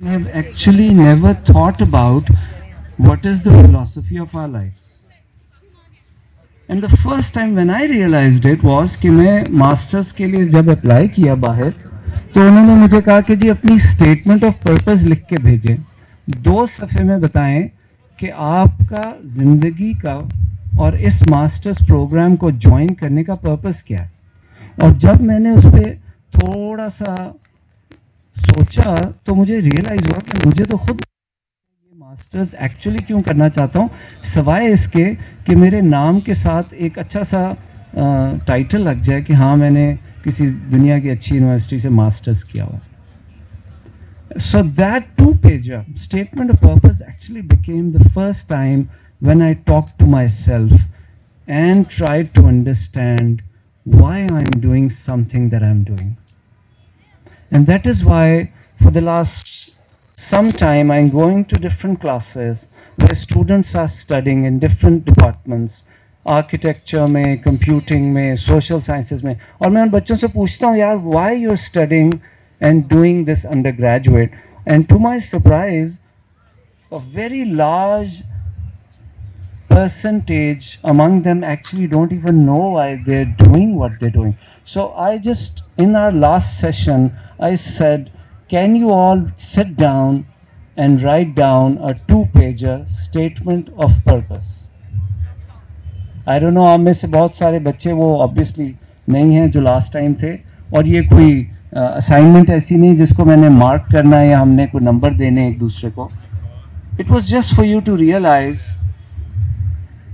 We have actually never thought about what is the philosophy of our lives. And the first time when I realized it was कि मैं masters के लिए जब apply किया बाहर, तो उन्होंने मुझे कहा कि जी अपनी स्टेटमेंट ऑफ पर्पस लिख के भेजें, 2 सफ़े में बताएं कि आपका ज़िंदगी का और इस मास्टर्स प्रोग्राम को ज्वाइन करने का पर्पस क्या है। और जब मैंने उस पर थोड़ा सा सोचा तो मुझे रियलाइज़ हुआ कि मुझे तो खुद ये मास्टर्स एक्चुअली क्यों करना चाहता हूँ, सिवाय इसके कि मेरे नाम के साथ एक अच्छा सा टाइटल लग जाए कि हाँ मैंने किसी दुनिया की अच्छी यूनिवर्सिटी से मास्टर्स किया हुआ। So that 2-pager statement of purpose actually became the first time when I talked to myself and tried to understand why I'm doing something that I'm doing. And that is why for the last some time I'm going to different classes where students are studying in different departments, architecture में, computing में, social sciences में, और मैं उन बच्चों से पूछता हूँ यार why you're studying and doing this undergraduate, and to my surprise a very large percentage among them actually don't even know why they're doing what they're doing. So I just, in our last session, I said, can you all sit down and write down a 2-pager statement of purpose? I don't know, आप में से बहुत सारे बच्चे वो obviously नहीं हैं जो last time थे, और ये कोई assignment ऐसी नहीं जिसको मैंने mark करना है या हमने कोई number देने एक दूसरे को. It was just for you to realize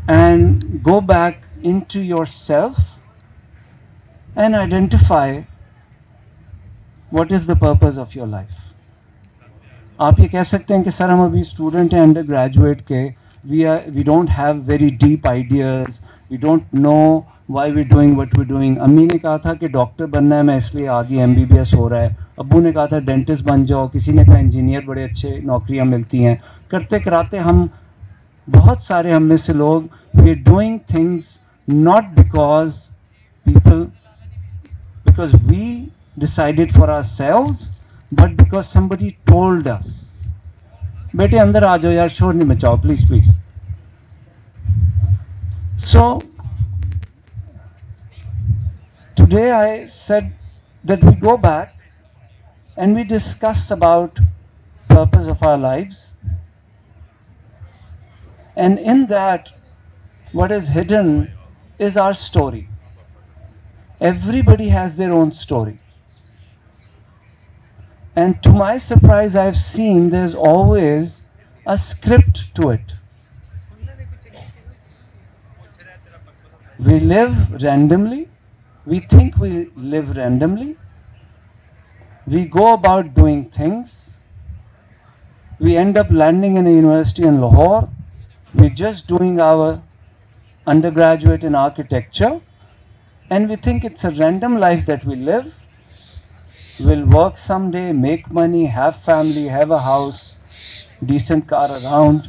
and go back into yourself and identify what is the purpose of your life. आप ये कह सकते हैं कि सर हम अभी स्टूडेंट हैं अंडर ग्रेजुएट के, we don't have very deep ideas, we don't know why we're doing what we're doing. अम्मी ने कहा था कि डॉक्टर बनना है, मैं इसलिए आगे MBBS हो रहा है. अब्बू ने कहा था डेंटिस्ट बन जाओ, किसी ने कहा इंजीनियर, बड़े अच्छे नौकरियां मिलती हैं. करते कराते हम बहुत सारे हम में से लोग we're doing things not because we decided for ourselves, but because somebody told us. बेटे अंदर आ जाओ यार, शोर नहीं मचाओ please. So today I said that we go back and we discuss about purpose of our lives, and in that what is hidden is our story. Everybody has their own story. And to my surprise, I've seen there's always a script to it. We live randomly. We think we live randomly. We go about doing things. We end up landing in a university in Lahore. We're just doing our undergraduate in architecture. And we think it's a random life that we live. We'll work someday, make money, have family, have a house, decent car around,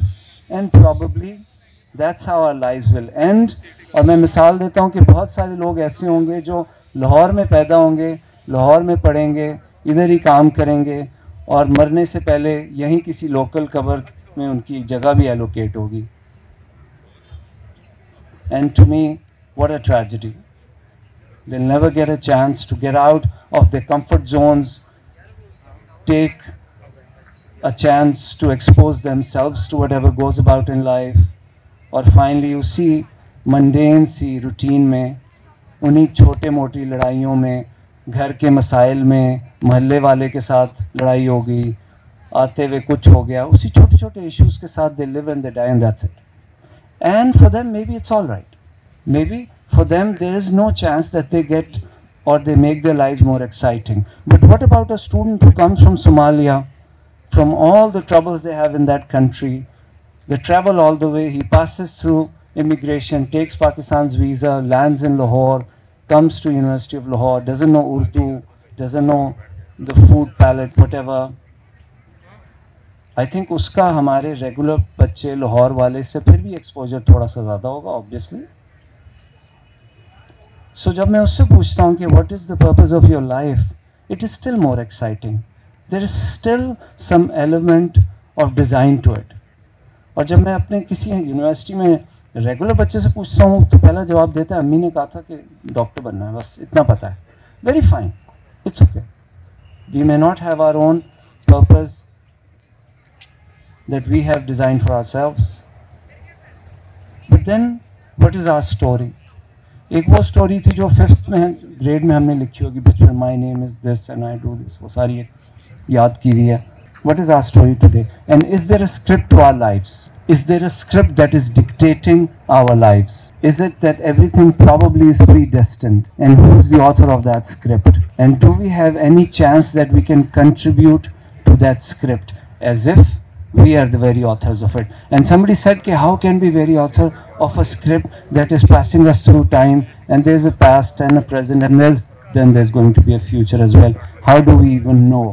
and probably that's how our lives will end. और मैं मिसाल देता हूँ कि बहुत सारे लोग ऐसे होंगे जो लाहौर में पैदा होंगे, लाहौर में पढ़ेंगे, इधर ही काम करेंगे, और मरने से पहले यहीं किसी लोकल कब्र में उनकी जगह भी एलोकेट होगी. And to me, what a tragedy. They'll never get a chance to get out of their comfort zones, take a chance to expose themselves to whatever goes about in life. Or finally you see mundane सी routine में, उन्हीं छोटे मोटी लड़ाइयों में, घर के मसाइल में, मोहल्ले वाले के साथ लड़ाई हो गई, आते हुए कुछ हो गया, उसी छोटे छोटे इश्यूज के साथ they live and they die and that's it. And for them maybe it's all right. Maybe for them there is no chance that they get or they make their lives more exciting. But what about a student who comes from Somalia, from all the troubles they have in that country? They travel all the way, he passes through immigration, takes Pakistan's visa, lands in Lahore, comes to University of Lahore, doesn't know Urdu, doesn't know the food palette, whatever. I think उसका हमारे regular बच्चे लाहौर वाले से फिर भी exposure थोड़ा सा ज़्यादा होगा ऑब्वियसली. So जब मैं उससे पूछता हूँ कि what is the purpose of your life, it is still more exciting. there is still some element of design to it. और जब मैं अपने किसी यूनिवर्सिटी में रेगुलर बच्चे से पूछता हूँ तो पहला जवाब देता है अम्मी ने कहा था कि डॉक्टर बनना है, बस इतना पता है. Very fine, it's okay. We may not have our own purpose that we have designed for ourselves, but then what is our story? एक वो स्टोरी थी जो 5th में ग्रेड में हमने लिखी होगी बचपन, my name is this and I do this, वो सारी एक याद की हुई है. What is our story today? And is there a script to our lives? Is there a script that is dictating our lives? Is it that everything probably is predestined? And who is the author of that script? And do we have any chance that we can contribute to that script as if we are the very authors of it? And somebody said, how can we be very author of a script that is passing us through time, and there is a past and a present, and then there's going to be a future as well? How do we even know?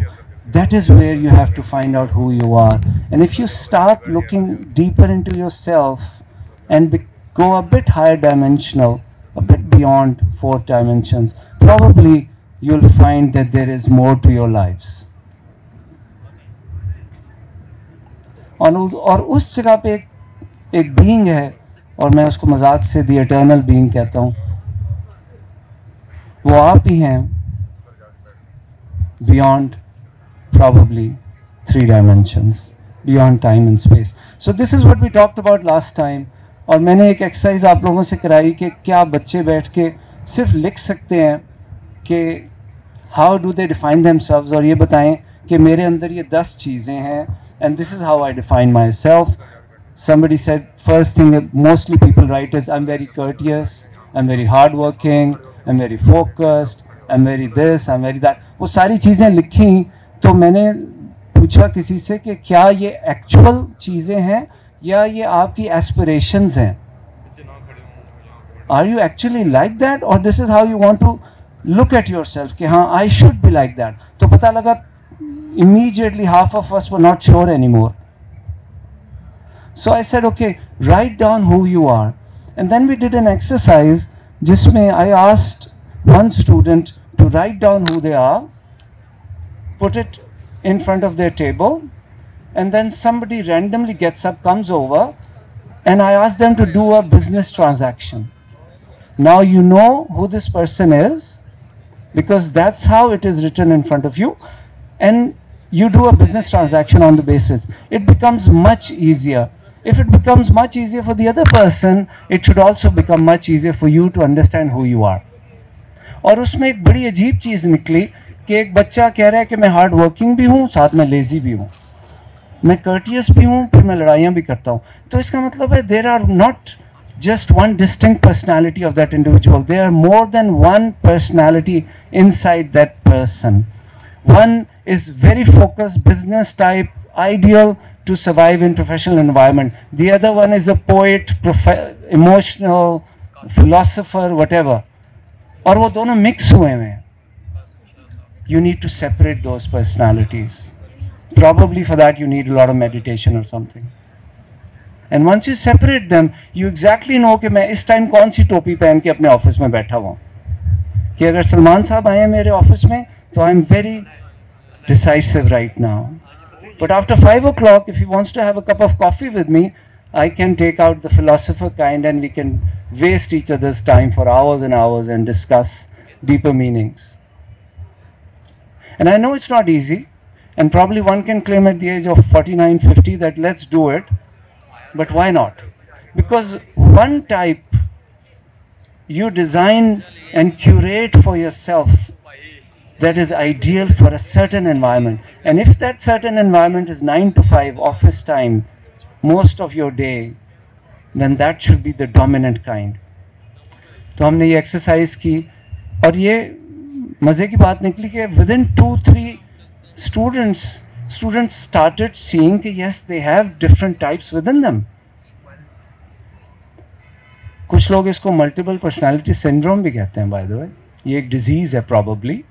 That is where you have to find out who you are. And if you start looking deeper into yourself and go a bit higher dimensional, a bit beyond 4 dimensions, probably you'll find that there is more to your lives. और उस जगह पे एक being है, और मैं उसको मजाक से द इटर्नल बीइंग कहता हूँ. वो आप ही हैं, beyond probably 3 dimensions, beyond time and space. So this is what we talked about last time. और मैंने एक एक्सरसाइज आप लोगों से कराई कि क्या बच्चे बैठ के सिर्फ लिख सकते हैं कि how do they define themselves, और ये बताएं कि मेरे अंदर ये 10 चीज़ें हैं and this is how I define myself. Somebody said first thing that mostly people write is I'm very courteous, I'm very hardworking, I'm very focused, I'm very this, I'm very that. वो सारी चीज़ें लिखी. तो मैंने पूछा किसी से कि क्या ये एक्चुअल चीज़ें हैं या ये आपकी एस्पिरेशंस हैं? Are you actually like that, और this is how you want to look at yourself कि हाँ I should be like that? तो पता लगा immediately half of us were not sure any more. So I said okay, write down who you are. And then we did an exercise जिसमें I asked one student to write down who they are, put it in front of their table, and then somebody randomly gets up, comes over, and I ask them to do a business transaction. Now you know who this person is because that's how it is written in front of you, and you do a business transaction on the basis. It becomes much easier. If it becomes much easier for the other person, it should also become much easier for you to understand who you are. और उसमें एक बड़ी अजीब चीज़ निकली कि एक बच्चा कह रहा है कि मैं हार्ड वर्किंग भी हूँ, साथ में लेजी भी हूँ, मैं कर्टियस भी हूँ, फिर मैं लड़ाइयाँ भी करता हूँ. तो इसका मतलब है there are not just one distinct personality of that individual, there are more than one personality inside that person. One is very focused, business type, ideal to survive in professional environment. The other one is a poet, emotional, philosopher, whatever. और वो दोनों mix हुए हैं. You need to separate those personalities. Probably for that you need a lot of meditation or something. And once you separate them, you exactly know कि मैं इस time कौन सी टोपी पहन के अपने ऑफिस में बैठा हुआ हूँ. कि अगर सलमान साहब आए हैं मेरे ऑफिस में तो I am very decisive right now. But after 5 o'clock, if he wants to have a cup of coffee with me, I can take out the philosopher kind and we can waste each other's time for hours and hours and discuss deeper meanings. And I know it's not easy, and probably one can claim at the age of 49, 50 that let's do it, but why not? Because one type you design and curate for yourself that is ideal for a certain environment. And if that certain environment is 9 to 5 office time, most of your day, then that should be the dominant kind. तो हमने ये exercise की और ये मज़े की बात निकली कि within 2-3 students started seeing कि yes, they have different types within them. कुछ लोग इसको multiple personality syndrome भी कहते हैं, by the way. ये एक disease है probably.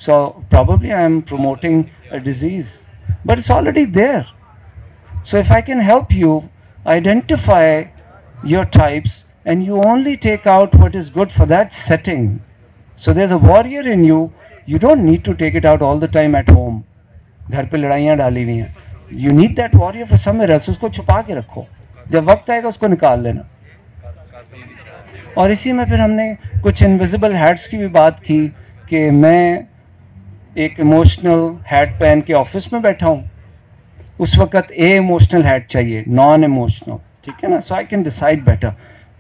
So probably I am promoting a disease, but it's already there. So if I can help you identify your types and you only take out what is good for that setting. So there's a warrior in you, you don't need to take it out all the time at home. घर पे लड़ाइयाँ डाली हुई हैं. You need that warrior for somewhere else. उसको छुपा के रखो, जब वक्त आएगा उसको निकाल लेना. और इसी में फिर हमने कुछ इनविजिबल हैट्स की भी बात की कि मैं एक इमोशनल हैट पहन के ऑफिस में बैठा हूँ, उस वक्त ए इमोशनल हैट चाहिए, नॉन इमोशनल, ठीक है ना, सो आई कैन डिसाइड बेटर.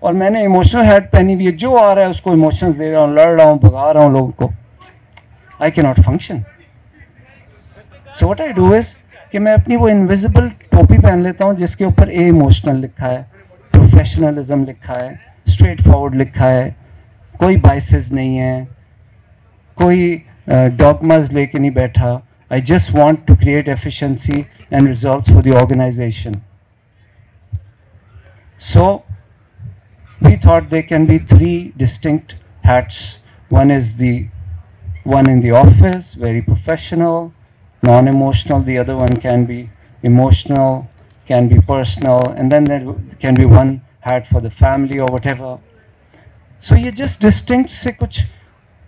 और मैंने इमोशनल हैट पहनी हुई है, जो आ रहा है उसको इमोशंस दे रहा हूँ, लड़ रहा हूँ, भगा रहा हूँ लोगों को. I can not function. So what I do is कि मैं अपनी वो इनविजिबल टोपी पहन लेता हूँ जिसके ऊपर ए इमोशनल लिखा है, प्रोफेशनलिज्म लिखा है, स्ट्रेट फॉरवर्ड लिखा है, कोई बाइसेस नहीं है, कोई डॉगमास लेके नहीं बैठा. I just want to create efficiency and results for the organization. So we thought there can be three distinct hats. One is the one in the office, very professional, non-emotional. The other one can be emotional, can be personal, and then there can be one hat for the family or whatever. So ये just distinct से कुछ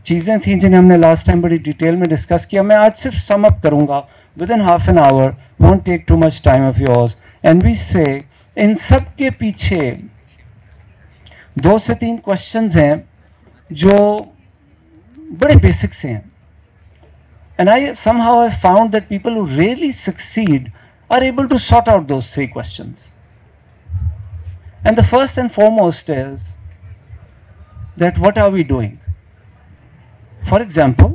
चीज़ें थी जिन्हें हमने last time बड़ी detail में discuss किया. मैं आज सिर्फ सम अप करूंगा with in half an hour, won't take too much time of yours. And we say in सब के पीछे 2 से 3 क्वेश्चंस हैं जो बड़े बेसिक से हैं. And I somehow I found that people who really succeed are able to sort out those 3 questions. And the first and foremost is that what are we doing. For example,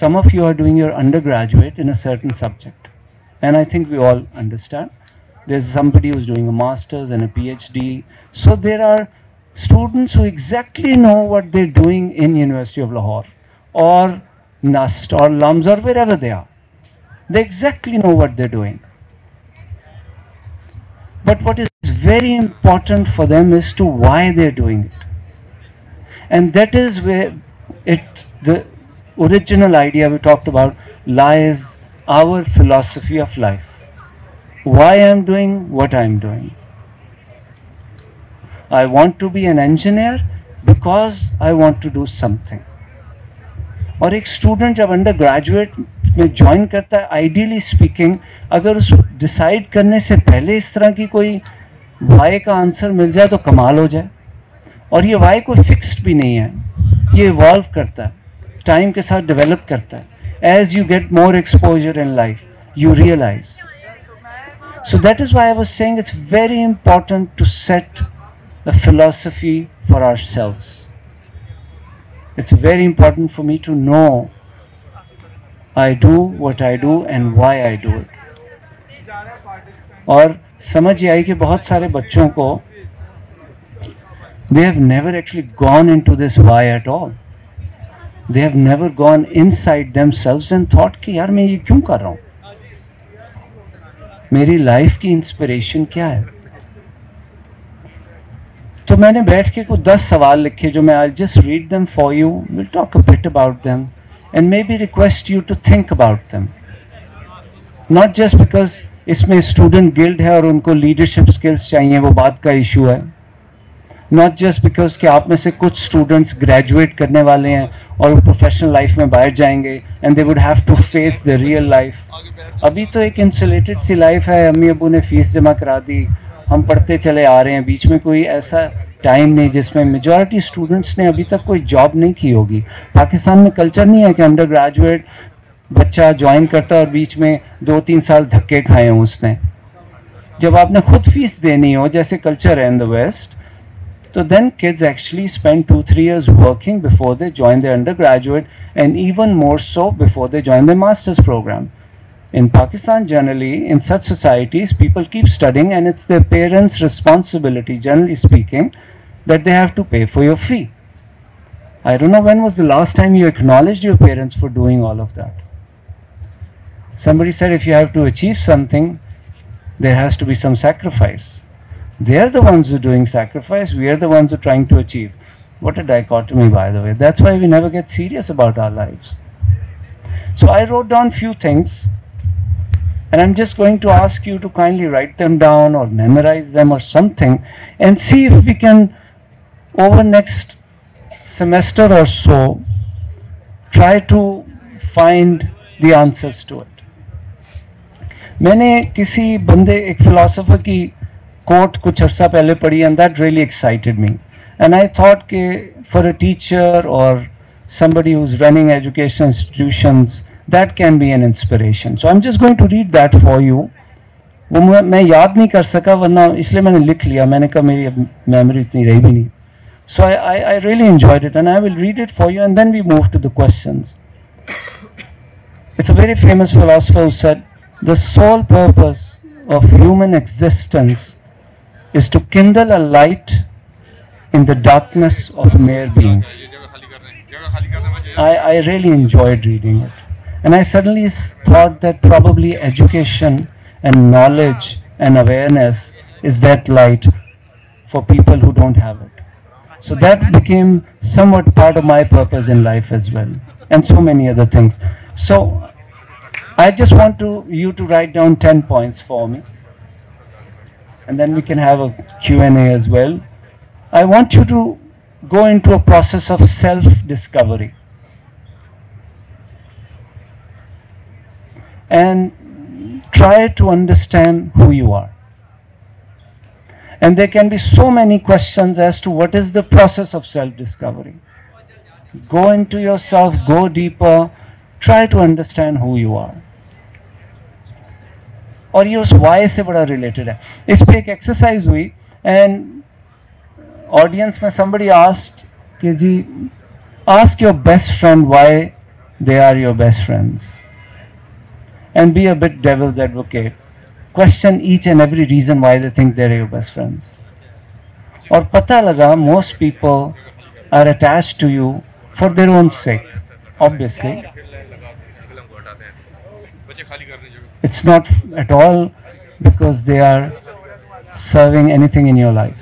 some of you are doing your undergraduate in a certain subject, and I think we all understand. There's somebody who's doing a master's and a PhD. So there are students who exactly know what they're doing in University of Lahore or NUST or LUMS or wherever they are. They exactly know what they're doing. But what is very important for them is to why they're doing it. And that is where the original idea we talked about lies our philosophy of life. Why I am doing what I am doing. I want to be an engineer because I want to do something. और एक student जब under graduate में join करता है, ideally speaking, अगर उस decide करने से पहले इस तरह की कोई वाई का आंसर मिल जाए तो कमाल हो जाए. और ये वाई कोई फिक्स्ड भी नहीं है, ये इवॉल्व करता है, टाइम के साथ डेवलप करता है. As you get more exposure in life you realise. So that is why I was saying it's very important to set the philosophy for ourselves. It's very important for me to know I do what I do and why I do it. और समझ ये आई कि बहुत सारे बच्चों को they have never actually gone into this why at all. They have never gone inside themselves and thought कि यार मैं ये क्यों कर रहा हूँ, मेरी लाइफ की इंस्पिरेशन क्या है. तो मैंने बैठ के कुछ 10 सवाल लिखे जो मैं I'll just read them for you. We'll talk a bit about them and maybe request you to think about them. Not just because इसमें स्टूडेंट गिल्ड है और उनको लीडरशिप स्किल्स चाहिए, वो बात का इशू है. नॉट जस्ट बिकॉज कि आप में से कुछ स्टूडेंट्स ग्रेजुएट करने वाले हैं और वो प्रोफेशनल लाइफ में बाहर जाएंगे and they would have to face the real life. अभी तो एक इंसुलेटेड सी लाइफ है, अम्मी अबू ने फीस जमा करा दी, हम पढ़ते चले आ रहे हैं, बीच में कोई ऐसा टाइम नहीं जिसमें मेजॉरिटी स्टूडेंट्स ने अभी तक कोई जॉब नहीं की होगी. पाकिस्तान में कल्चर नहीं है कि अंडर ग्रेजुएट बच्चा ज्वाइन करता और बीच में 2-3 साल धक्के खाए हों उसने. जब आपने खुद फीस देनी हो जैसे कल्चर है in the west, so then kids actually spend 2-3 years working before they join their undergraduate, and even more so before they join their master's program. In Pakistan, generally, in such societies, people keep studying and it's their parents' responsibility, generally speaking, that they have to pay for your fee. I don't know when was the last time you acknowledged your parents for doing all of that. Somebody said if you have to achieve something, there has to be some sacrifice. They are the ones who are doing sacrifice, we are the ones who are trying to achieve. What a dichotomy, by the way. That's why we never get serious about our lives. So I wrote down few things and I'm just going to ask you to kindly write them down or memorize them or something and see if we can over next semester or so try to find the answers to it. मैंने किसी बंदे एक philosopher की coat कुछ अर्सा पहले पढ़ी and that really excited me and I thought कि for a teacher और somebody who's running education institutions that can be an inspiration. So I'm just going to read that for you. वो मैं याद नहीं कर सका वरना इसलिए मैंने लिख लिया, मैंने कहा मेरी मेमोरी इतनी रही भी नहीं. So I really enjoyed it and I will read it for you and then we move to the questions. It's a very famous philosopher who said, the sole purpose of human existence is to kindle a light in the darkness of mere beings. I really enjoyed reading it. And I suddenly thought that probably education and knowledge and awareness is that light for people who don't have it. So that became somewhat part of my purpose in life as well, and so many other things. So I just want you to write down 10 points for me, and then we can have a Q&A as well. I want you to go into a process of self-discovery. And try to understand who you are. And there can be so many questions as to what is the process of self-discovery. Go into yourself, go deeper, try to understand who you are. और ये उस why से बड़ा related है. इस पे एक exercise हुई and audience में somebody asked कि जी ask your best friend why they are your best friends. And be a bit devil's advocate. Question each and every reason why they think they're your best friends. और पता लगा most people are attached to you for their own sake. Obviously, it's not at all because they are serving anything in your life.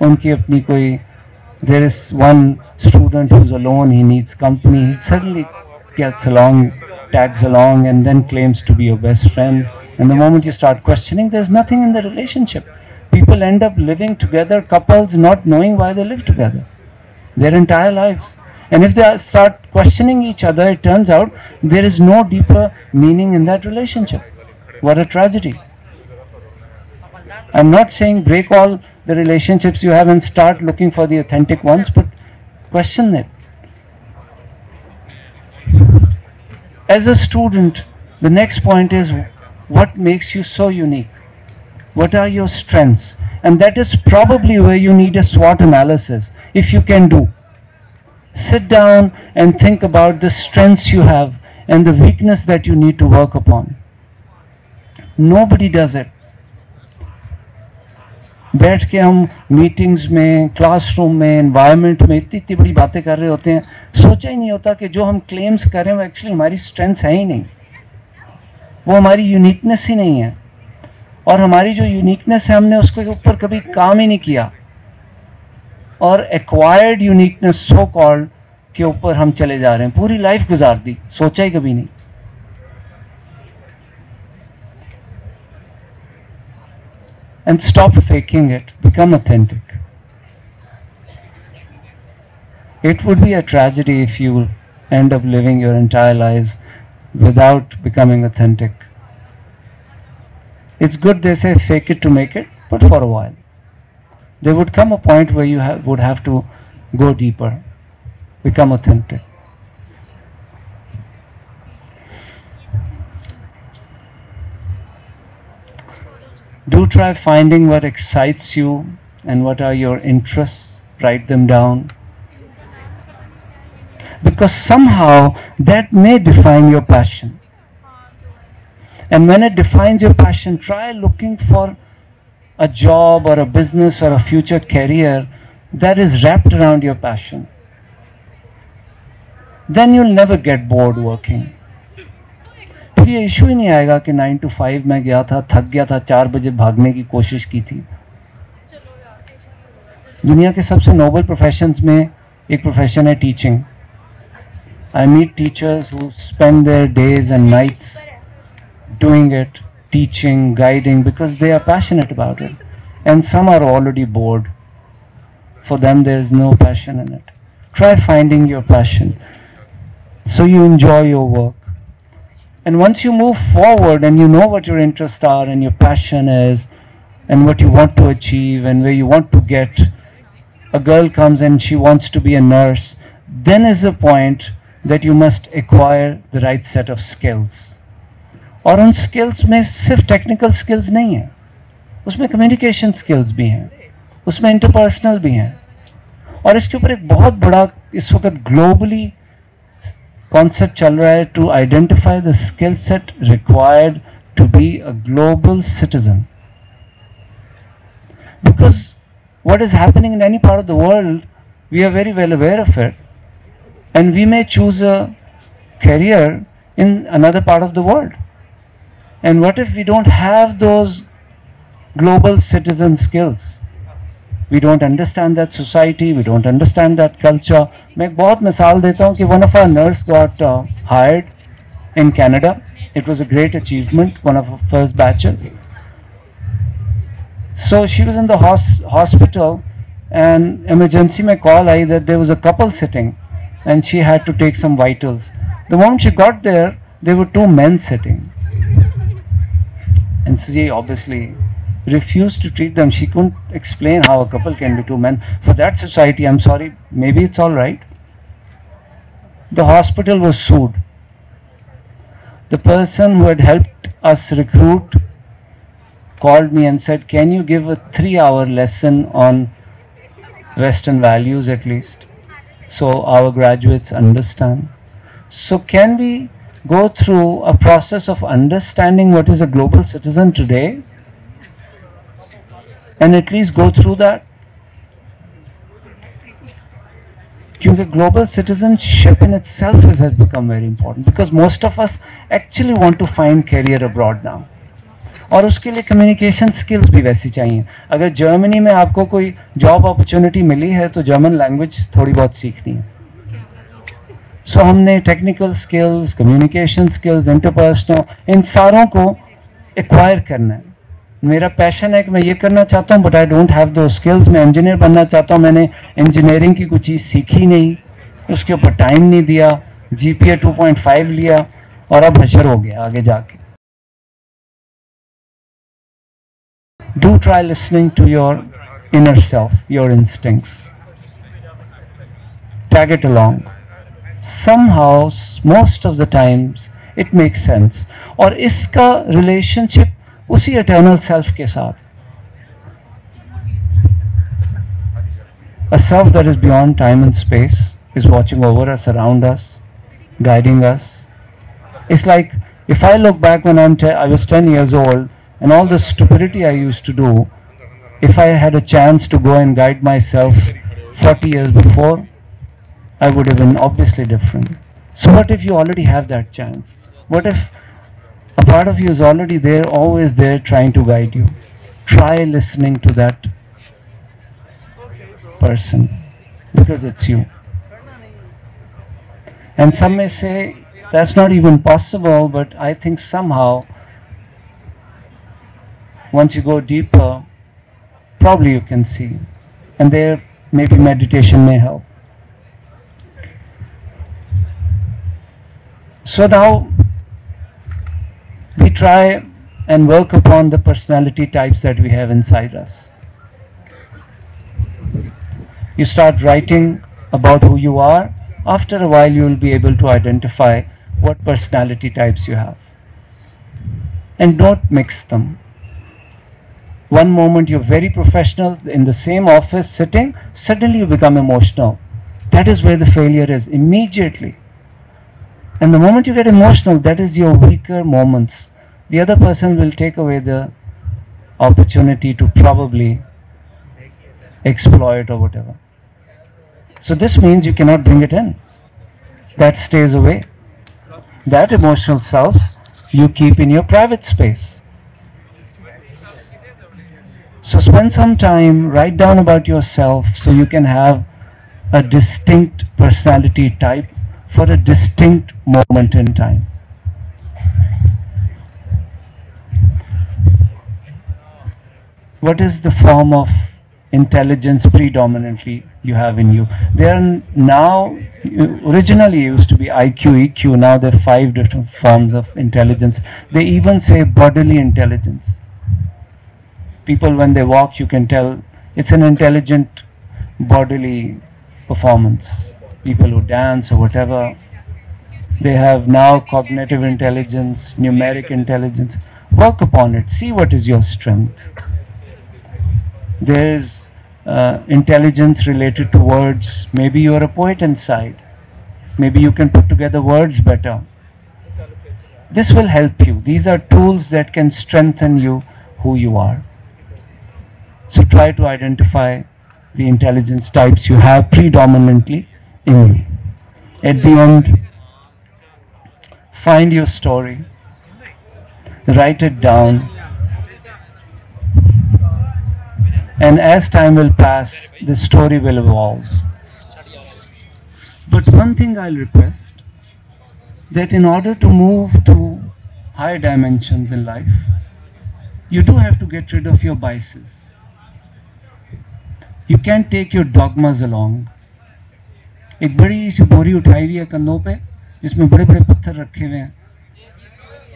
उनकी अपनी कोई, there is one student who's alone, he needs company, he suddenly gets along, tags along and then claims to be your best friend. And the moment you start questioning, there's nothing in the relationship. People end up living together, couples not knowing why they live together their entire lives. And if they start questioning each other, it turns out there is no deeper meaning in that relationship. What a tragedy. I'm not saying break all the relationships you have and start looking for the authentic ones, but question it. As a student, the next point is what makes you so unique? What are your strengths? And that is probably where you need a SWOT analysis, if you can do. Sit down and think about the strengths you have and the weakness that you need to work upon. Nobody does it. बैठ के हम meetings में, classroom में, environment में इतनी बड़ी बातें कर रहे होते हैं, सोचा ही नहीं होता कि जो हम क्लेम्स कर रहे हैं वो एक्चुअली हमारी स्ट्रेंथ्स है ही नहीं, वो हमारी यूनिकनेस ही नहीं है. और हमारी जो यूनिकनेस है हमने उसके ऊपर कभी काम ही नहीं किया और एक्वायर्ड यूनिकनेस सो कॉल्ड के ऊपर हम चले जा रहे हैं, पूरी लाइफ गुजार दी, सोचा ही कभी नहीं. And stop faking it. Become authentic. It would be a tragedy if you end up living your entire lives without becoming authentic. It's good, they say, fake it to make it, but for a while. There would come a point where you would have to go deeper, become authentic. Do try finding what excites you and what are your interests. Write them down. Because somehow that may define your passion. And when it defines your passion, try looking for a job or a business or a future career that is wrapped around your passion. Then you'll never get bored working. फिर ये issue ही नहीं आएगा कि 9 to 5 में गया था, थक गया था, 4 बजे भागने की कोशिश की थी. दुनिया के सबसे नोबल प्रोफेशंस में एक प्रोफेशन है teaching. I meet teachers who spend their days and nights doing it, teaching, guiding, because they are passionate about it. And some are already bored. For them there is no passion in it. Try finding your passion so you enjoy your work. And once you move forward and you know what your interests are and your passion is and what you want to achieve and where you want to get, a girl comes and she wants to be a nurse, then is the point that you must acquire the right set of skills. और उन skills में सिर्फ technical skills नहीं है, उसमें communication skills भी हैं, उसमें interpersonal भी हैं, और इसके ऊपर एक बहुत बड़ा इस वक्त globally concept चल रहा है to identify the skill set required to be a global citizen. Because what is happening in any part of the world, we are very well aware of it, and we may choose a career in another part of the world. And what if we don't have those global citizen skills? We don't understand that society, we don't understand that culture. मैं एक बहुत मिसाल देता हूँ कि one of our nurse got hired in Canada. It was a great achievement, one of our first batches. So she was in the hospital and emergency में call I that there was a couple sitting and she had to take some vitals. The moment she got there were two men sitting. And she obviously refused to treat them. She couldn't explain how a couple can be two men. For that society, I'm sorry, maybe it's all right. The hospital was sued. The person who had helped us recruit called me and said, can you give a 3-hour lesson on Western values at least, so our graduates understand? So can we go through a process of understanding what is a global citizen today and at least go through that? Because global citizenship in itself has become very important, because most of us actually want to find career abroad now. और उसके लिए communication skills भी वैसी चाहिए. अगर Germany में आपको कोई जॉब अपॉर्चुनिटी मिली है तो जर्मन लैंग्वेज थोड़ी बहुत सीखनी है. सो हमने technical skills, communication skills, interpersonal, इन सारों को एक्वायर करना है. मेरा पैशन है कि मैं ये करना चाहता हूँ, बट आई डोंट हैव दो स्किल्स. मैं इंजीनियर बनना चाहता हूँ, मैंने इंजीनियरिंग की कुछ चीज़ सीखी नहीं, उसके ऊपर टाइम नहीं दिया, GPA 2.5 लिया और अब हशर हो गया आगे जाके. Do try listening to your inner self, your instincts. Tag it along. Somehow, most of the times, it makes sense. और इसका relationship उसी eternal self के साथ. A self that is beyond time and space is watching over us, around us, guiding us. It's like if I look back when I was 10 years old, and all the stupidity I used to do, if I had a chance to go and guide myself 40 years before, I would have been obviously different. So what if you already have that chance? What if a part of you is already there, always there, trying to guide you? Try listening to that person, because it's you. And some may say, that's not even possible, but I think somehow, once you go deeper, probably you can see. And there, maybe meditation may help. So now, we try and work upon the personality types that we have inside us. You start writing about who you are. After a while, you will be able to identify what personality types you have. And don't mix them. One moment you're very professional in the same office sitting, suddenly you become emotional. That is where the failure is, immediately. And the moment you get emotional, that is your weaker moments. The other person will take away the opportunity to probably exploit or whatever. So this means you cannot bring it in. That stays away. That emotional self you keep in your private space. So spend some time, write down about yourself so you can have a distinct personality type for a distinct moment in time. What is the form of intelligence predominantly? you have in you. They are now, originally used to be IQ, EQ, now there are 5 different forms of intelligence. They even say bodily intelligence. People, when they walk, you can tell it's an intelligent bodily performance. People who dance or whatever, they have now cognitive intelligence, numeric intelligence. Work upon it, see what is your strength. There's intelligence related to words. Maybe you're a poet inside. Maybe you can put together words better. This will help you. These are tools that can strengthen you, who you are. So try to identify the intelligence types you have predominantly in you. At the end, find your story, write it down, and as time will pass, the story will evolve. But one thing I'll request, that in order to move to higher dimensions in life, you do have to get rid of your biases. You can't take your dogmas along. एक बड़ी सी बोरी उठाई हुई है कंधों पे, जिसमें बड़े बड़े पत्थर रखे हुए हैं.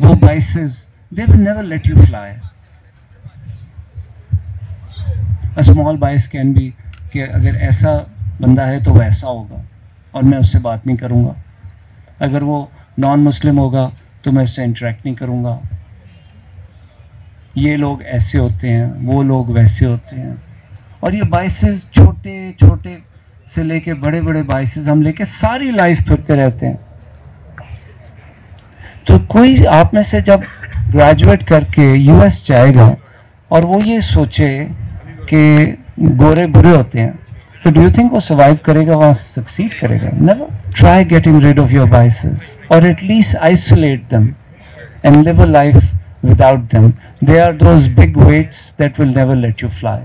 वो biases, they will never let you fly. A small bias can be कि अगर ऐसा बंदा है तो वैसा होगा और मैं उससे बात नहीं करूँगा. अगर वो नॉन मुस्लिम होगा तो मैं उससे इंटरेक्ट नहीं करूँगा. ये लोग ऐसे होते हैं, वो लोग वैसे होते हैं. और ये बाइसेस छोटे छोटे से लेके बड़े बड़े बाइसेस हम लेके सारी लाइफ फिरते रहते हैं. तो कोई आप में से जब ग्रेजुएट करके यूएस जाएगा और वो ये सोचे कि गोरे बुरे होते हैं, तो डू यू थिंक वो सर्वाइव करेगा, वहाँ सक्सीड करेगा? Never. Try getting rid of your biases और at least isolate them and live a life without them. They are those big weights that will never let you fly.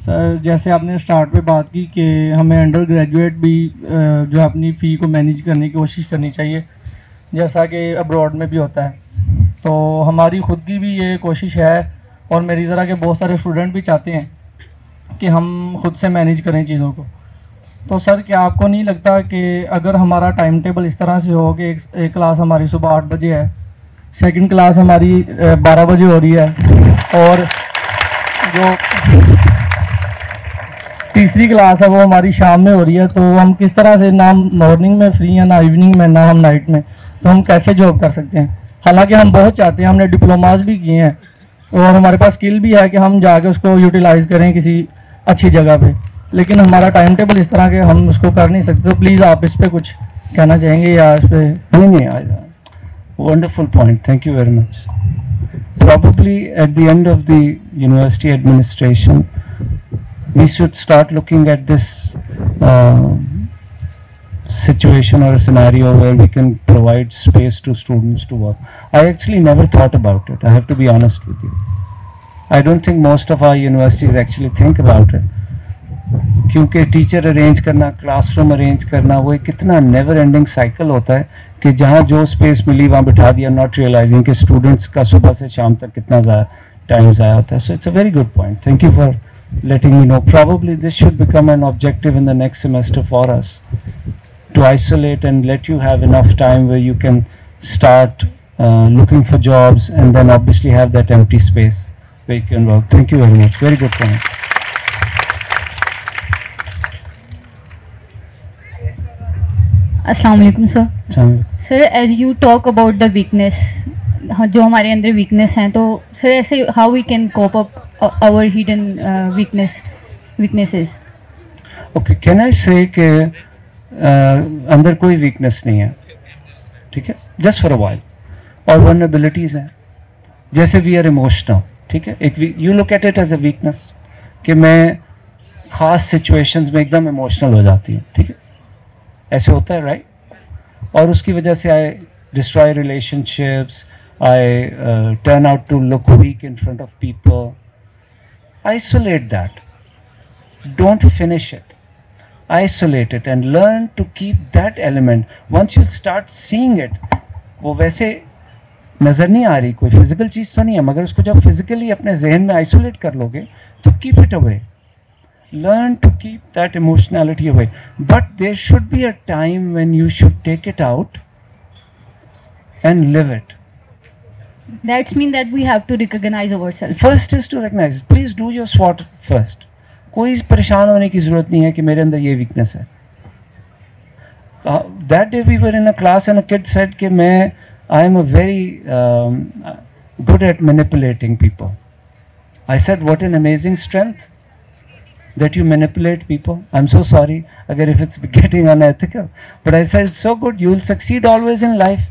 Sir, जैसे आपने start में बात की कि हमें अंडर ग्रेजुएट भी जो है अपनी फ़ी को मैनेज करने की कोशिश करनी चाहिए, जैसा कि अब्रॉड में भी होता है. तो हमारी खुद की भी ये कोशिश है और मेरी तरह के बहुत सारे स्टूडेंट भी चाहते हैं कि हम खुद से मैनेज करें चीज़ों को. तो सर, क्या आपको नहीं लगता कि अगर हमारा टाइम टेबल इस तरह से हो कि एक क्लास हमारी सुबह 8 बजे है, सेकंड क्लास हमारी 12 बजे हो रही है और जो तीसरी क्लास है वो हमारी शाम में हो रही है, तो हम किस तरह से, ना मॉर्निंग में फ्री हैं, ना इवनिंग में, ना हम नाइट में, तो हम कैसे जॉब कर सकते हैं? हालांकि हम बहुत चाहते हैं, हमने डिप्लोमाज भी किए हैं और हमारे पास स्किल भी है कि हम जाके उसको यूटिलाइज करें किसी अच्छी जगह पे, लेकिन हमारा टाइम टेबल इस तरह के हम उसको कर नहीं सकते. तो प्लीज़ आप इस पर कुछ कहना चाहेंगे या इस पर? नहीं. Wonderful point. Thank you very much. Probably at the end of the university administration, we should start looking at this situation or a scenario where we can provide space to students to work. I actually never thought about it. I have to be honest with you. I don't think most of our universities actually think about it. क्योंकि teacher arrange करना, classroom arrange करना, वो एक कितना never ending cycle होता है कि जहाँ जो स्पेस मिली वहाँ बिठा दिया, नॉट रियलाइजिंग कि स्टूडेंट्स का सुबह से शाम तक कितना टाइम ज़ाया होता है. So it's a very good point. Thank you for letting me know. Probably this should become an objective in the next semester for us, to isolate and let you have enough time where you can start looking for jobs and then obviously have that empty space where you can work. Thank you very much. Very good point. अस्सलाम वालेकुम sir. Sir, as you talk about the weakness, जो हमारे अंदर weakness हैं, तो sir ऐसे how we can cope up our hidden weaknesses? Okay, can I say कि अंदर कोई weakness नहीं है, ठीक है, just for a while. और vulnerabilities हैं, जैसे we are emotional, ठीक है. एक you look at it as a weakness कि मैं खास situations में एकदम emotional हो जाती हूँ, ठीक है, ऐसे होता है, right? और उसकी वजह से I destroy relationships, I turn out to look weak in front of people. Isolate that. Don't finish it. Isolate it and learn to keep that element. Once you start seeing it, वो वैसे नज़र नहीं आ रही, कोई physical चीज़ तो नहीं है, मगर उसको जब फिजिकली अपने जहन में आइसोलेट कर लोगे तो keep it away. Learn to keep that emotionality away. But there should be a time when you should take it out and live it. That means that we have to recognize ourselves. First is to recognize. Please do your SWOT first. कोई परेशान होने की जरूरत नहीं है कि मेरे अंदर ये weakness है. That day we were in a class and a kid said कि I am a very good at manipulating people. I said, what an amazing strength that you manipulate people. I'm so sorry if it's getting unethical, but I said, it's so good. You will succeed always in life,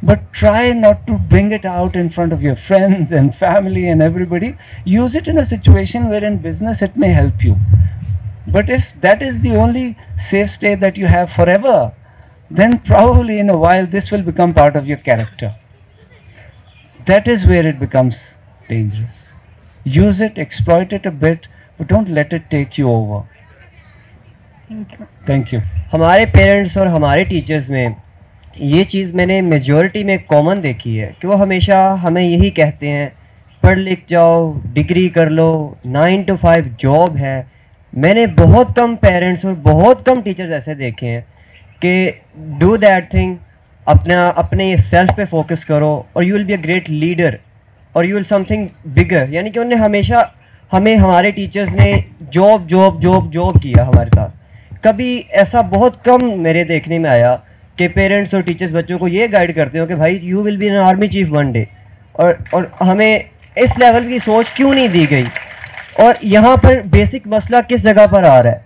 but try not to bring it out in front of your friends and family and everybody. Use it in a situation where in business it may help you. But if that is the only safe state that you have forever, then probably in a while this will become part of your character. That is where it becomes dangerous. Use it, exploit it a bit, but don't let it take you over. Thank you. हमारे parents और हमारे teachers में ये चीज़ मैंने majority में common देखी है कि वो हमेशा हमें यही कहते हैं, पढ़ लिख जाओ, डिग्री कर लो, 9 to 5 जॉब है. मैंने बहुत कम पेरेंट्स और बहुत कम टीचर्स ऐसे देखे हैं कि डू दैट थिंग, अपने सेल्फ पे फोकस करो और you will be a great leader और यू विल समथिंग बिगर. यानी कि उन्होंने हमेशा हमारे टीचर्स ने जॉब जॉब जॉब जॉब किया हमारे साथ. कभी ऐसा बहुत कम मेरे देखने में आया कि पेरेंट्स और टीचर्स बच्चों को ये गाइड करते हो कि भाई you will be an army chief one day. और हमें इस लेवल की सोच क्यों नहीं दी गई. और यहाँ पर बेसिक मसला किस जगह पर आ रहा है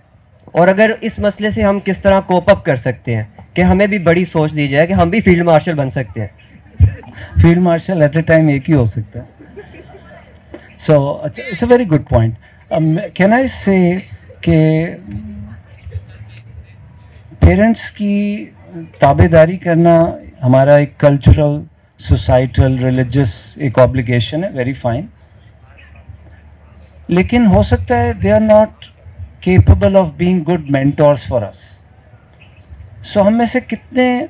और अगर इस मसले से हम किस तरह कोप अप कर सकते हैं कि हमें भी बड़ी सोच दी जाए कि हम भी फील्ड मार्शल बन सकते हैं. Field marshal at a time एक ही हो सकता है. So it's a very good point. Can I say कि पेरेंट्स की ताबेदारी करना हमारा एक कल्चरल, सोसाइटल, रिलीजियस एक ऑब्लिगेशन है. Very fine. लेकिन हो सकता है they are not capable of being good mentors for us. So हम में से कितने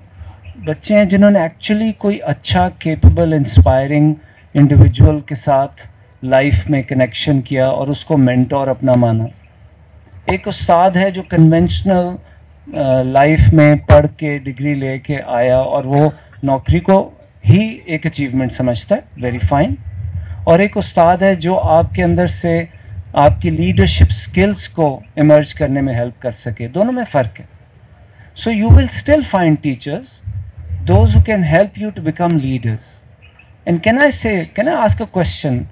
बच्चे हैं जिन्होंने एक्चुअली कोई अच्छा, केपेबल, इंस्पायरिंग इंडिविजुअल के साथ लाइफ में कनेक्शन किया और उसको मेंटोर अपना माना. एक उस्ताद है जो कन्वेंशनल लाइफ में पढ़ के डिग्री लेके आया और वो नौकरी को ही एक अचीवमेंट समझता है. Very fine. और एक उस्ताद है जो आपके अंदर से आपकी लीडरशिप स्किल्स को इमर्ज करने में हेल्प कर सके. दोनों में फ़र्क है. So you will still find teachers, those who can help you to become leaders. And can I ask a question?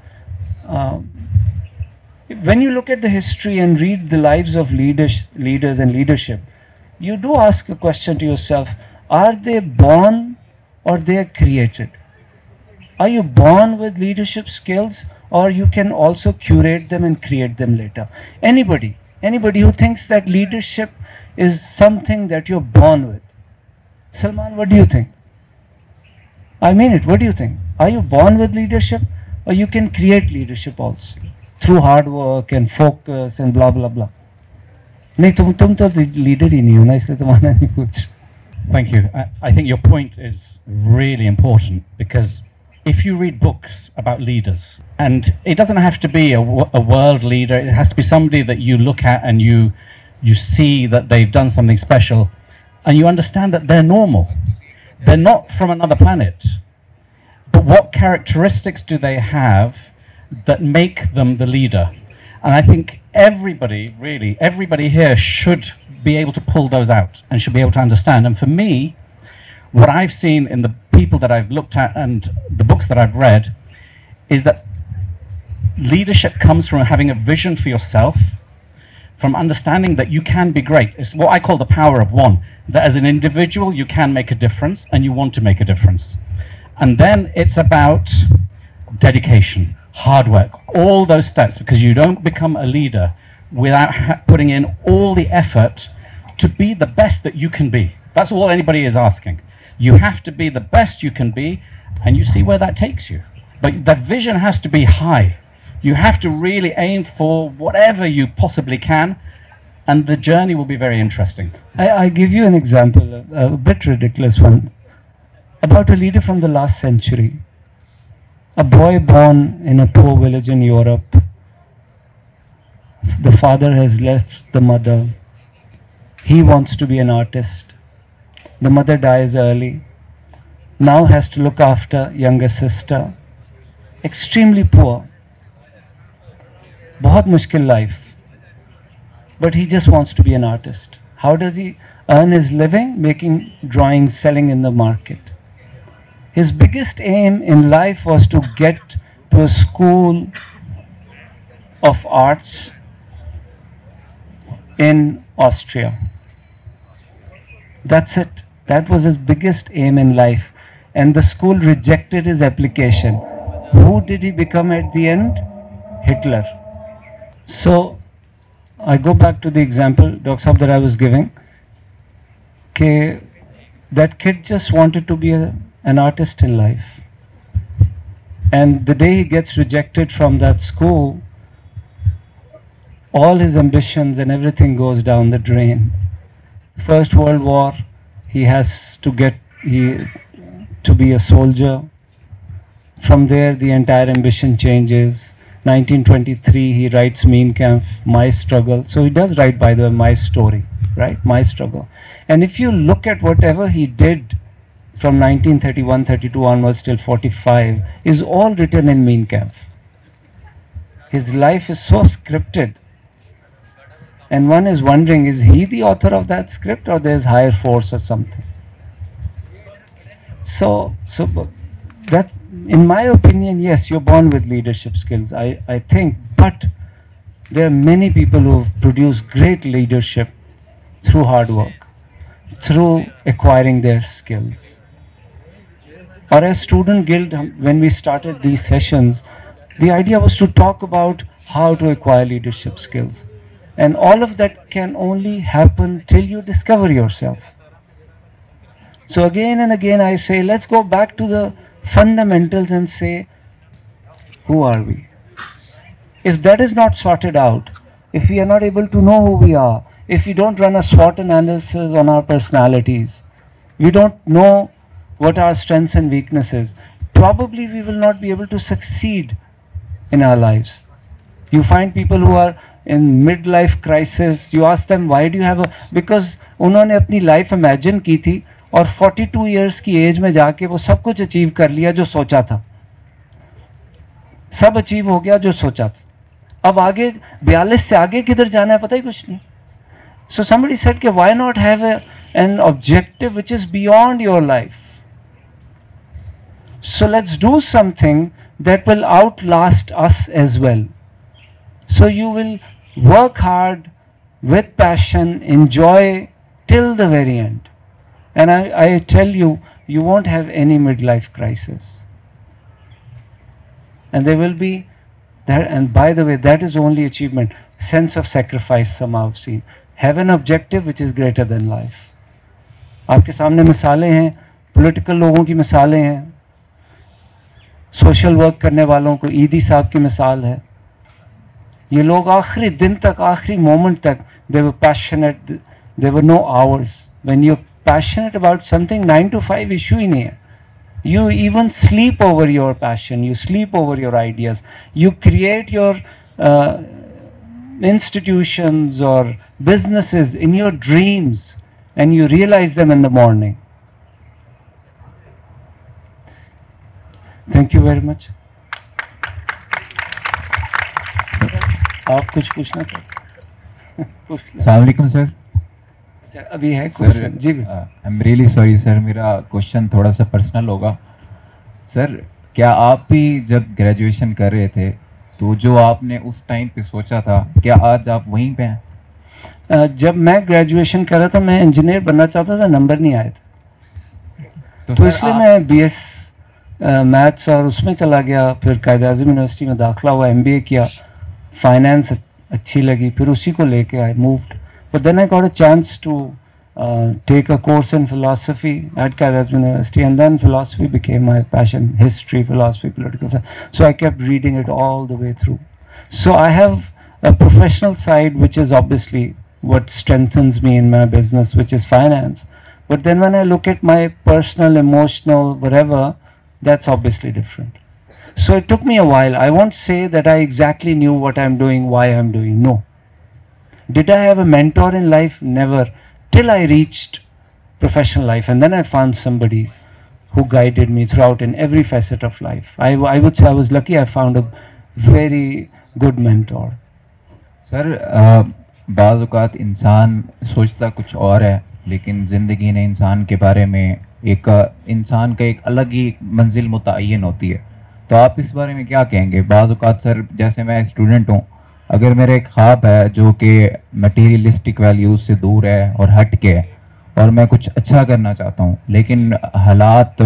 when you look at the history and read the lives of leaders and leadership, you do ask a question to yourself, are they born or they are created? Are you born with leadership skills or you can also curate them and create them later? Anybody who thinks that leadership is something that you're born with. Salman, what do you think? I mean it, what do you think? Are you born with leadership or you can create leadership also through hard work and focus and blah blah blah? नहीं तुम तो leader ही नहीं हो ना, इसलिए तुम्हारा नहीं कुछ. Thank you. I think your point is really important because if you read books about leaders, and it doesn't have to be a world leader, it has to be somebody that you look at and you see that they've done something special and you understand that they're normal. They're not from another planet. But what characteristics do they have that make them the leader? And I think everybody here should be able to pull those out and should be able to understand. And for me, what I've seen in the people that I've looked at and the books that I've read is that leadership comes from having a vision for yourself, from understanding that you can be great. It's what I call the power of one, that as an individual you can make a difference and you want to make a difference. And then it's about dedication, hard work, all those steps, because you don't become a leader without putting in all the effort to be the best that you can be. That's all anybody is asking. You have to be the best you can be, and you see where that takes you. But that vision has to be high. You have to really aim for whatever you possibly can, and the journey will be very interesting. I give you an example, a bit ridiculous one, about a leader from the last century. A boy born in a poor village in Europe, The father has left the mother. He wants to be an artist. The mother dies early. Now has to look after younger sister. Extremely poor. बहुत मुश्किल life. But he just wants to be an artist. How does he earn his living? Making drawings, selling in the market. His biggest aim in life was to get to a school of arts in Austria. That's it. That was his biggest aim in life. And the school rejected his application. Who did he become at the end? Hitler. So, I go back to the example, Dr. Saab, that I was giving. Okay, that kid just wanted to be an artist in life. And the day he gets rejected from that school, all his ambitions and everything goes down the drain. First World War, he has to to be a soldier. From there, the entire ambition changes. 1923, he writes Mein Kampf, My Struggle. So he does write, by the way, my story, right? My struggle. And if you look at whatever he did from 1931, 32 onwards till 45, is all written in Mein Kampf. His life is so scripted. And one is wondering, is he the author of that script, or there's higher force or something? So that, in my opinion, yes, you're born with leadership skills, I think, but there are many people who have produced great leadership through hard work, through acquiring their skills. Or as Student Guild, when we started these sessions, the idea was to talk about how to acquire leadership skills. And all of that can only happen till you discover yourself. So again and again I say, let's go back to the fundamentals and say, who are we? If that is not sorted out, if we are not able to know who we are, if we don't run a SWOT analysis on our personalities, we don't know what our strengths and weaknesses, probably we will not be able to succeed in our lives. You find people who are in midlife crisis, you ask them, why do you have a, because उन्होंने अपनी life imagine की थी और 42 years की age में जाके वो सब कुछ achieve कर लिया जो सोचा था, सब achieve हो गया जो सोचा था, अब आगे 42 से आगे किधर जाना है पता ही कुछ नहीं. So somebody said, why not have an objective which is beyond your life? So let's do something that will outlast us as well. So you will work hard with passion, enjoy till the very end. And I tell you, you won't have any midlife crisis. And there will be that, and by the way, that is only achievement. Sense of sacrifice somehow seen. Have an objective which is greater than life. आपके सामने मिसालें हैं, political लोगों की मिसालें हैं, social work करने वालों को ईदी साहब की मिसाल है. ये लोग आखिरी दिन तक, आखिरी मोमेंट तक, they were passionate, there were no hours. When you're passionate about something, 9 to 5 issue ही नहीं है. You even sleep over your passion, you sleep over your ideas, you create your institutions or businesses in your dreams and you realize them in the morning. Thank you very much. आप कुछ पूछना चाहते? अस्सलाम वालेकुम sir. अभी है question जी. I am really sorry sir, मेरा क्वेश्चन थोड़ा सा पर्सनल होगा. सर, क्या आप भी जब ग्रेजुएशन कर रहे थे तो जो आपने उस टाइम पे सोचा था, क्या आज आप वहीं पे हैं? जब मैं ग्रेजुएशन कर रहा था, मैं इंजीनियर बनना चाहता था, नंबर नहीं आए थे, तो इसलिए मैं BS मैथ्स और उसमें चला गया. फिर कायद-ए-आज़म यूनिवर्सिटी में दाखिला हुआ, MBA किया, फाइनेंस अच्छी लगी, फिर उसी को लेके I moved. But then I got a chance to take a course in philosophy at Kaizad University, and then philosophy became my passion. History, philosophy, political science. So I kept reading it all the way through. So I have a professional side, which is obviously what strengthens me in my business, which is finance. But then when I look at my personal, emotional, whatever, that's obviously different. So it took me a while. I won't say that I exactly knew what I'm doing, why I'm doing. No. Did I have a mentor in life? Never. Till I reached professional life, and then I found somebody who guided me throughout in every facet of life. I would say I was lucky. I found a very good mentor. Sir बाज़ औक़ात इंसान सोचता कुछ और है, लेकिन ज़िंदगी ने इंसान के बारे में एक इंसान का एक अलग ही मंजिल मुतय्यन होती है. तो आप इस बारे में क्या कहेंगे? बाज़ औक़ात सर, जैसे मैं स्टूडेंट हूँ, अगर मेरा एक ख्वाब है जो कि मटीरियलिस्टिक वैल्यूज़ से दूर है और हट के है, और मैं कुछ अच्छा करना चाहता हूँ, लेकिन हालात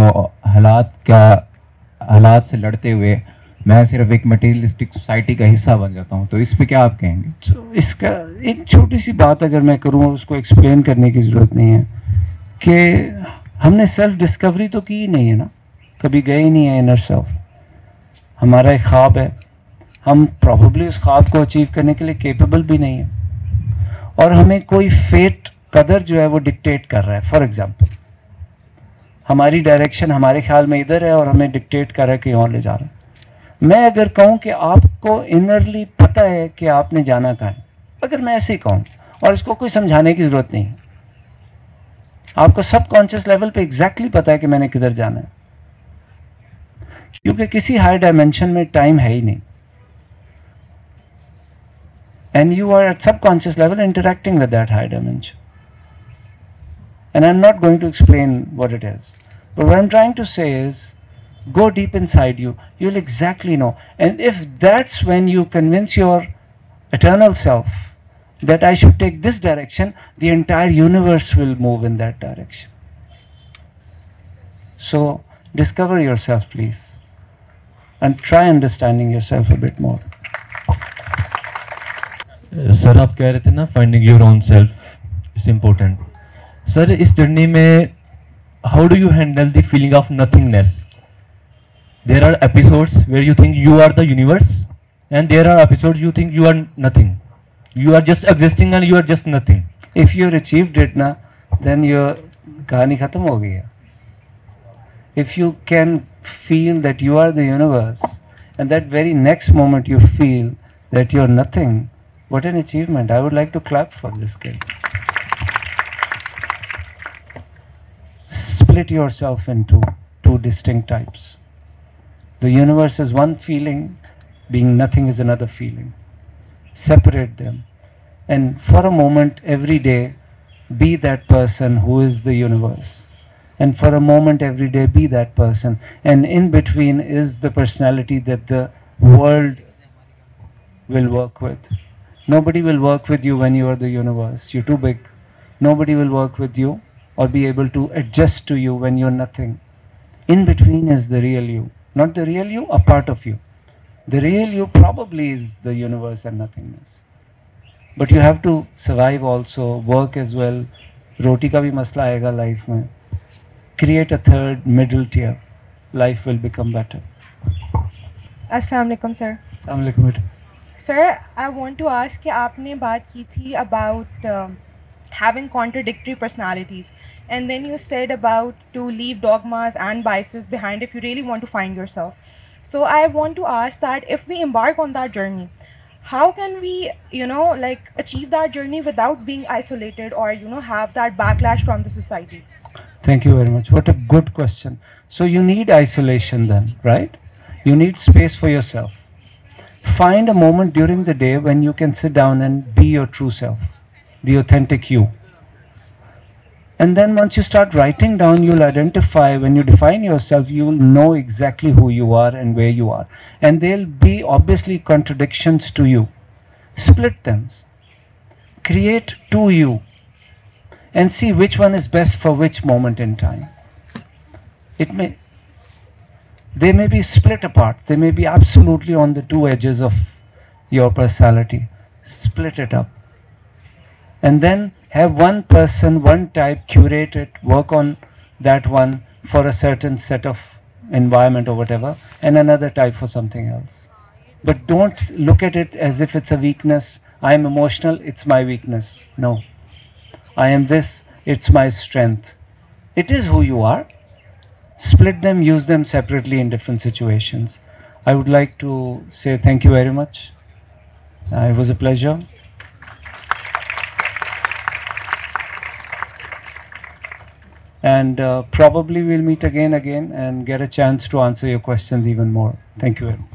से लड़ते हुए मैं सिर्फ एक मटीरियलिस्टिक सोसाइटी का हिस्सा बन जाता हूँ, तो इस पे क्या आप कहेंगे? तो इसका एक छोटी सी बात अगर मैं करूँ, उसको एक्सप्लेन करने की ज़रूरत नहीं है कि हमने सेल्फ डिस्कवरी तो की ही नहीं है ना, कभी गए ही नहीं है इनर सेल्फ. हमारा एक ख्वाब है, हम प्रॉब्ली उस ख्वाब को अचीव करने के लिए केपेबल भी नहीं है, और हमें कोई फेट कदर जो है वो डिक्टेट कर रहा है. फॉर एग्जाम्पल, हमारी डायरेक्शन हमारे ख्याल में इधर है और हमें डिक्टेट कर रहा है कहीं और ले जा रहा है. मैं अगर कहूँ कि आपको इनरली पता है कि आपने जाना कहाँ है, अगर मैं ऐसे ही कहूँ, और इसको कोई समझाने की ज़रूरत नहीं है, आपको सबकॉन्शियस लेवल पे एग्जैक्टली पता है कि मैंने किधर जाना है, क्योंकि किसी हायर डायमेंशन में टाइम है ही नहीं. And you are at subconscious level interacting with that higher dimension. And I'm not going to explain what it is. But what I'm trying to say is, go deep inside you. You'll exactly know. And if that's when you convince your eternal self that I should take this direction, the entire universe will move in that direction. So, discover yourself, please. And try understanding yourself a bit more. Sir आप कह रहे थे ना, finding your own self is important. Sir इस journey में how do you handle the feeling of nothingness? There are episodes where you think you are the universe, and there are episodes you think you are nothing, you are just existing and you are just nothing. If you achieved it ना, then your कहानी खत्म हो गई है. If you can feel that you are the universe, and that very next moment you feel that you are nothing, what an achievement. I would like to clap for this kid. Split yourself into two distinct types. The universe is one feeling, being nothing is another feeling. Separate them, and for a moment every day be that person who is the universe, and for a moment every day be that person, and in between is the personality that the world will work with. Nobody will work with you when you are the universe. You're too big. Nobody will work with you or be able to adjust to you when you're nothing. In between is the real you. Not the real you, a part of you. The real you probably is the universe and nothingness. But you have to survive also, work as well. Roti ka bhi masla aayega life mein. Create a third middle tier. Life will become better. अस्सलाम वालेकुम sir. Assalamu alaikum. Sir I want to ask कि आपने बात की थी about having contradictory personalities, and then you said about to leave dogmas and biases behind if you really want to find yourself. So I want to ask that if we embark on that journey, how can we like achieve that journey without being isolated or have that backlash from the society? Thank you very much. What a good question. So you need isolation then, right? You need space for yourself. Find a moment during the day when you can sit down and be your true self, the authentic you. And then once you start writing down, you'll identify, when you define yourself, you will know exactly who you are and where you are. And there'll be obviously contradictions to you. Split them. Create two you. And see which one is best for which moment in time. They may be split apart. They may be absolutely on the two edges of your personality. Split it up. And then have one person, one type, curate it, work on that one for a certain set of environment or whatever, and another type for something else. But don't look at it as if it's a weakness. I am emotional, it's my weakness. No. I am this, it's my strength. It is who you are. Split them, use them separately in different situations. I would like to say thank you very much. It was a pleasure. and probably we'll meet again and get a chance to answer your questions even more. Thank you very much.